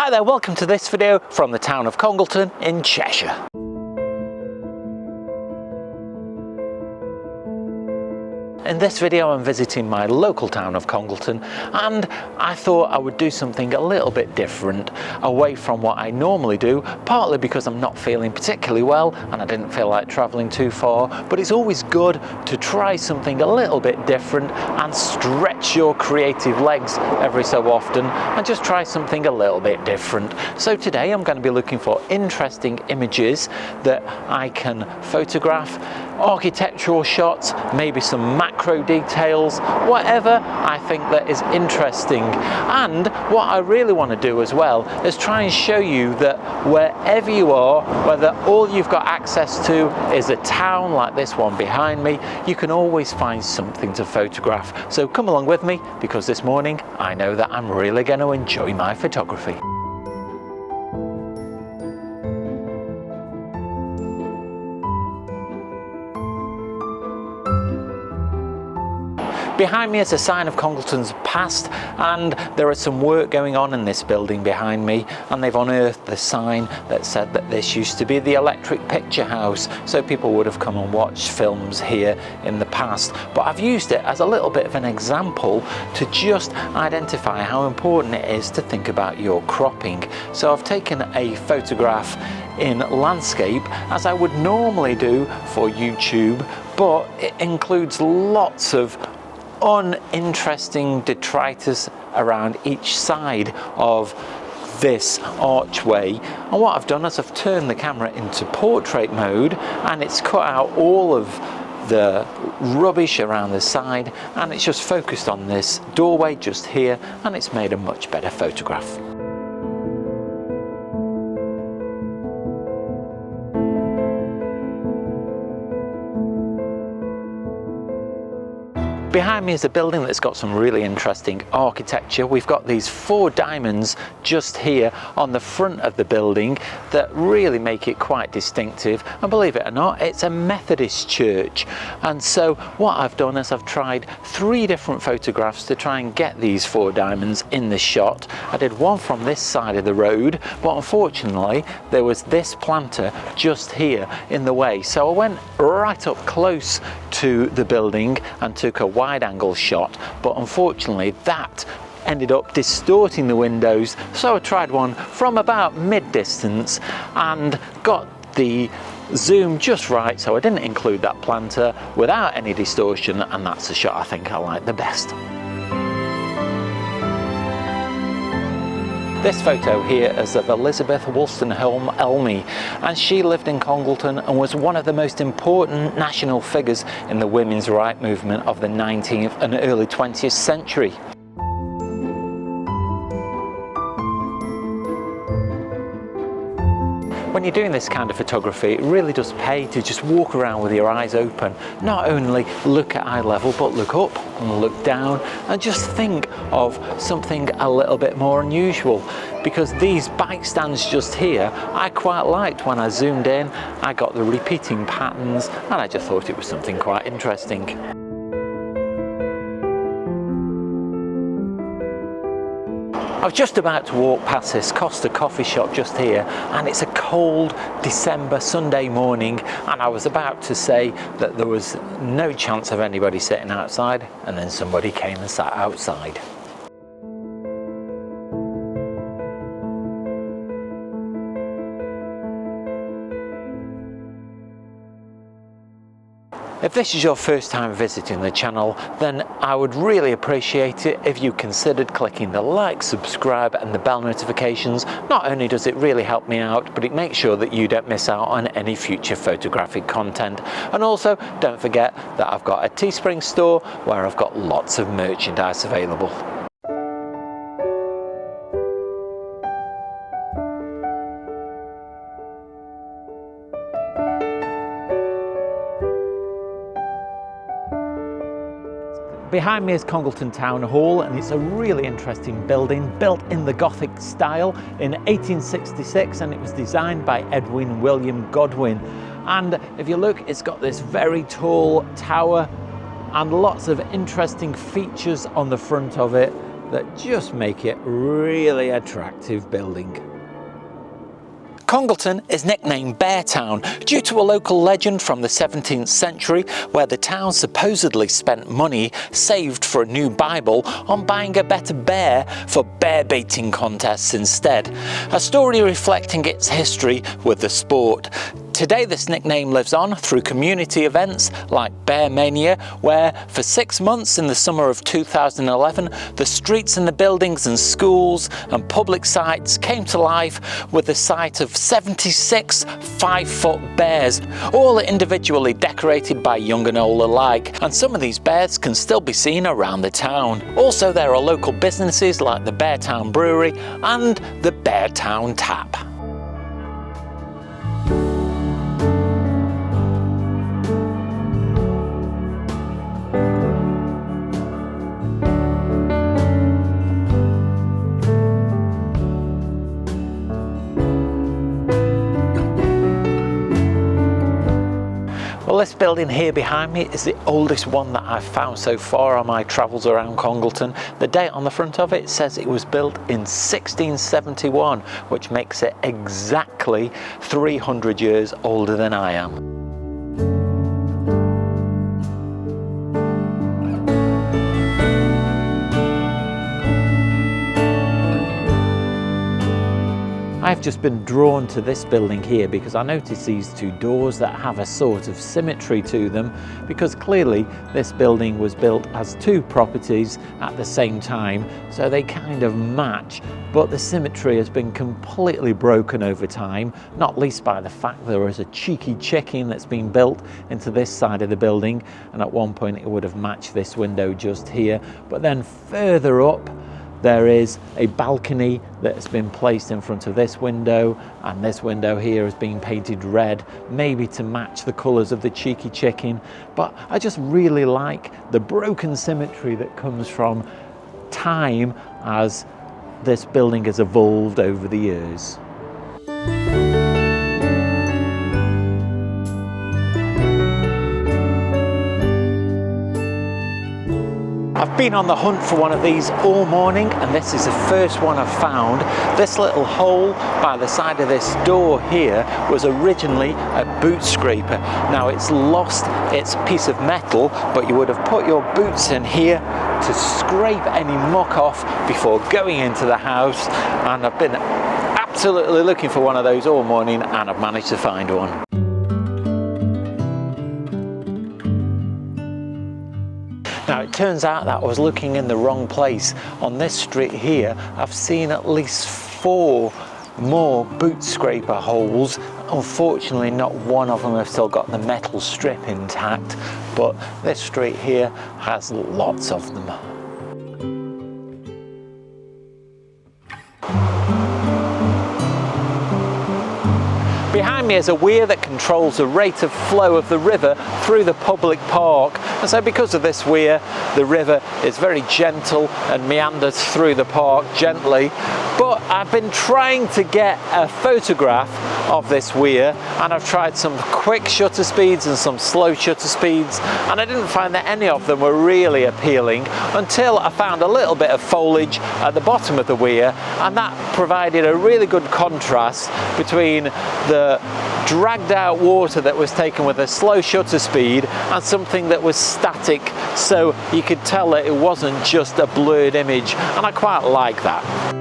Hi there, welcome to this video from the town of Congleton in Cheshire. In this video I'm visiting my local town of Congleton, and I thought I would do something a little bit different away from what I normally do, partly because I'm not feeling particularly well and I didn't feel like travelling too far, but it's always good to try something a little bit different and stretch your creative legs every so often and just try something a little bit different. So today I'm going to be looking for interesting images that I can photograph, architectural shots, maybe some macro details, whatever I think that is interesting. And what I really want to do as well is try and show you that wherever you are, whether all you've got access to is a town like this one behind me, you can always find something to photograph. So come along with me, because this morning I know that I'm really going to enjoy my photography. Behind me is a sign of Congleton's past, and there is some work going on in this building behind me, and they've unearthed the sign that said that this used to be the Electric Picture House, so people would have come and watched films here in the past. But I've used it as a little bit of an example to just identify how important it is to think about your cropping. So I've taken a photograph in landscape as I would normally do for YouTube, but it includes lots of uninteresting detritus around each side of this archway. And what I've done is I've turned the camera into portrait mode, and it's cut out all of the rubbish around the side, and it's just focused on this doorway just here, and it's made a much better photograph. Behind me is a building that's got some really interesting architecture. We've got these 4 diamonds just here on the front of the building that really make it quite distinctive. And believe it or not, it's a Methodist church. And so what I've done is I've tried 3 different photographs to try and get these 4 diamonds in the shot. I did one from this side of the road, but unfortunately there was this planter just here in the way. So I went right up close to the building and took a wide angle shot, but unfortunately that ended up distorting the windows, so I tried one from about mid distance and got the zoom just right, so I didn't include that planter without any distortion, and that's the shot I think I like the best. This photo here is of Elizabeth Wolstenholme Elmy, and she lived in Congleton and was one of the most important national figures in the women's rights movement of the 19th and early 20th century. When you're doing this kind of photography, it really does pay to just walk around with your eyes open. Not only look at eye level, but look up and look down and just think of something a little bit more unusual. Because these bike stands just here, I quite liked when I zoomed in. I got the repeating patterns and I just thought it was something quite interesting. I was just about to walk past this Costa coffee shop just here, and it's a cold December Sunday morning, and I was about to say that there was no chance of anybody sitting outside, and then somebody came and sat outside. If this is your first time visiting the channel, then I would really appreciate it if you considered clicking the like, subscribe and the bell notifications. Not only does it really help me out, but it makes sure that you don't miss out on any future photographic content. And also, don't forget that I've got a Teespring store where I've got lots of merchandise available. Behind me is Congleton Town Hall, and it's a really interesting building built in the Gothic style in 1866, and it was designed by Edwin William Godwin. And if you look, it's got this very tall tower and lots of interesting features on the front of it. that just make it really attractive building. Congleton is nicknamed Bear Town due to a local legend from the 17th century where the town supposedly spent money saved for a new Bible on buying a better bear for bear baiting contests instead. A story reflecting its history with the sport. Today this nickname lives on through community events like Bear Mania, where for 6 months in the summer of 2011 the streets and the buildings and schools and public sites came to life with the sight of 76 5-foot bears, all individually decorated by young and old alike, and some of these bears can still be seen around the town. Also there are local businesses like the Bear Town Brewery and the Bear Town Tap. Well, this building here behind me is the oldest one that I've found so far on my travels around Congleton. The date on the front of it says it was built in 1671, which makes it exactly 300 years older than I am. I've just been drawn to this building here because I noticed these two doors that have a sort of symmetry to them, because clearly this building was built as two properties at the same time, so they kind of match, but the symmetry has been completely broken over time, not least by the fact there is a cheeky chicken that's been built into this side of the building, and at one point it would have matched this window just here, but then further up there is a balcony that's been placed in front of this window, and this window here has been painted red, maybe to match the colours of the cheeky chicken. But I just really like the broken symmetry that comes from time as this building has evolved over the years. I've been on the hunt for one of these all morning, and this is the first one I've found. This little hole by the side of this door here was originally a boot scraper. Now it's lost its piece of metal, but you would have put your boots in here to scrape any muck off before going into the house, and I've been absolutely looking for one of those all morning, and I've managed to find one. Now it turns out that I was looking in the wrong place. On this street here I've seen at least 4 more boot scraper holes. Unfortunately not one of them have still got the metal strip intact, but this street here has lots of them. Behind me is a weir that controls the rate of flow of the river through the public park, and so because of this weir the river is very gentle and meanders through the park gently. But I've been trying to get a photograph of this weir, and I've tried some quick shutter speeds and some slow shutter speeds, and I didn't find that any of them were really appealing until I found a little bit of foliage at the bottom of the weir, and that provided a really good contrast between the dragged out water that was taken with a slow shutter speed and something that was static, so you could tell that it wasn't just a blurred image, and I quite like that.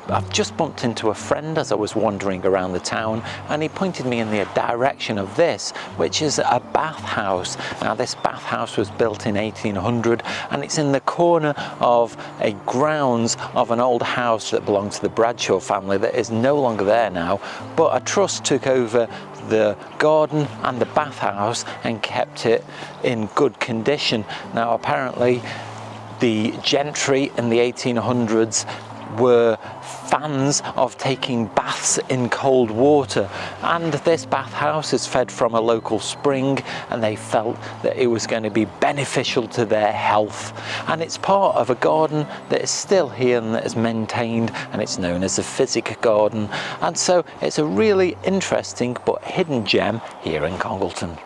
I've just bumped into a friend as I was wandering around the town, and he pointed me in the direction of this, which is a bathhouse. Now this bathhouse was built in 1800, and it's in the corner of a grounds of an old house that belonged to the Bradshaw family that is no longer there now, but a trust took over the garden and the bathhouse and kept it in good condition. Now apparently The gentry in the 1800s were fans of taking baths in cold water, and this bathhouse is fed from a local spring, and they felt that it was going to be beneficial to their health. And it's part of a garden that is still here and that is maintained, and it's known as the Physic Garden. And so it's a really interesting but hidden gem here in Congleton.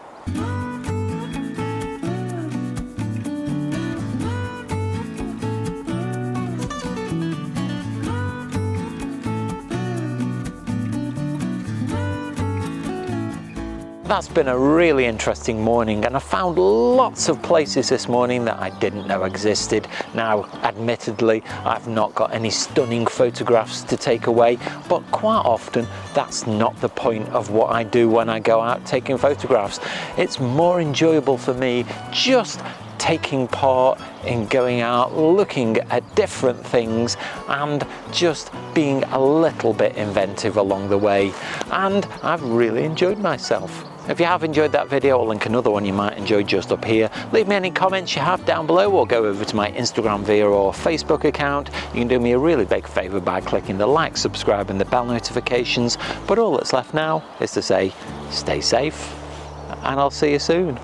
That's been a really interesting morning, and I found lots of places this morning that I didn't know existed. Now, admittedly, I've not got any stunning photographs to take away, but quite often that's not the point of what I do when I go out taking photographs. It's more enjoyable for me just taking part in going out, looking at different things, and just being a little bit inventive along the way. And I've really enjoyed myself. If you have enjoyed that video, I'll link another one you might enjoy just up here. Leave me any comments you have down below, or go over to my Instagram via or Facebook account. You can do me a really big favour by clicking the like, subscribe and the bell notifications. But all that's left now is to say, stay safe, and I'll see you soon.